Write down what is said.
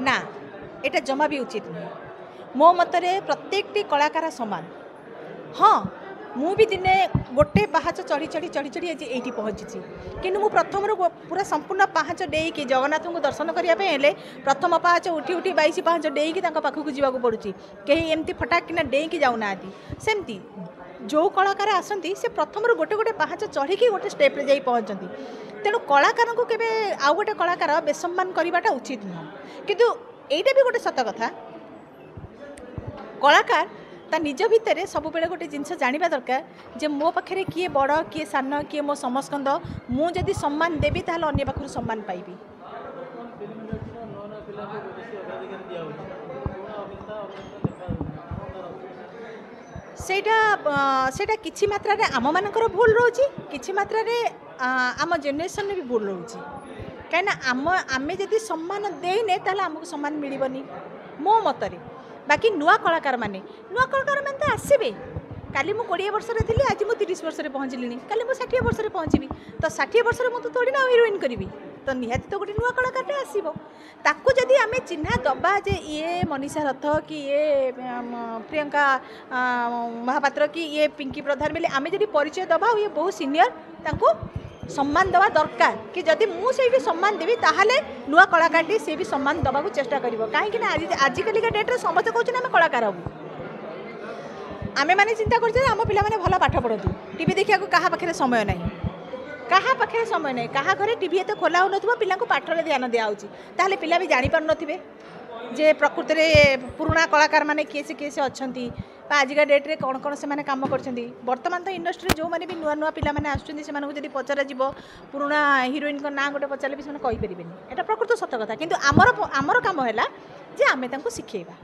ना एटा जमा भी उचित नहीं मो मतरे प्रत्येकटी कलाकार समान। हाँ मु भी दिने गोटे पहाच चढ़ी चढ़ी चढ़ी चढ़ी आज ये पहुँची कि प्रथम पूरा संपूर्ण पहाच डेईकी जगन्नाथ को दर्शन करने प्रथम पहाच उठी उठी 22 पहाच डेईकी पाखक जावाक पड़ुची कहीं एमती फटाक किना डेईकी जाऊना सेमती जो कलाकार आसती से प्रथम गोटे गोटे पहाच चढ़ी गोटे स्टेप रे जाई पहुँचती तेणु कलाकार को केवे आउ गोटे कलाकार बेसम्मान करवाटा उचित नुह किंतु एटा भी गोटे सत कथा कलाकार ता निज भितर सब बेले गोटे जिनस जानिबा दरकार जे मो पाखे किए बड़ किए सान किए मो समस्कंद मु जदि सम्मान देवी ताहले अन्य पाखरु सम्मान पाइबी। सेटा किछि मात्रा रे आम मानकर भूल रोची किछि मात्रा रे आम जेनेरेशन भी भूल रोची कहीं आमे जदि सम्मान देने ताहले हमको सम्मान मिलबनी मो मतरे। बाकी नुआ कलाकार माने तो आसबे काली मु 20 वर्ष थी आज मु 30 वर्ष पहुँचली काली मु 60 वर्ष पहुँची तो 60 वर्ष मुझे थोड़ी ना हिरोइन करी तो निहाती तो गोटे नुआ कलाकार आसो ताकू जदि आम चिन्ह दबा जे ये मनीषा रथ कि ये प्रियंका महापात्र कि ये पिंकी प्रधान बोले आम जदि परिचय दबा ये बहुत सीनियर ताकू सम्मान दवा दरकार कि जदि मुझे सम्मान देवी ताहले नुआ कलाकार सी भी सम्मान दबा को चेष्टा करिवो कहीं आजिकल डेट्रे समस्त कहते आम कलाकार हबू आमे माने चिंता करछे आम पिला माने भल पाठ पढ़तु टीवी देखिया को कहा पाखे समय नहीं कहा पाखे समय नहीं कहा घरे टीवी एत खोला हो नथिबो पिला को पाठरे ध्यान दिया होची ताहले पिला भी जानि पार नथिबे जे प्रकृत में पुराणा कलाकार माने किए से अच्छी आजिका डेट्रे कौन कौन से काम करछंती वर्तमान तो इंडस्ट्री जो मैंने भी नुआ नुआ पिला माने आसुछंती सेमानकु जदि पचरा जीवो पुराणा हिरोइन को ना गोटे पचारे भी से कहि परिबेनी एटा प्रकृत सत कथा किंतु आमर काम हैला जे आमे तांको सिखेइबा।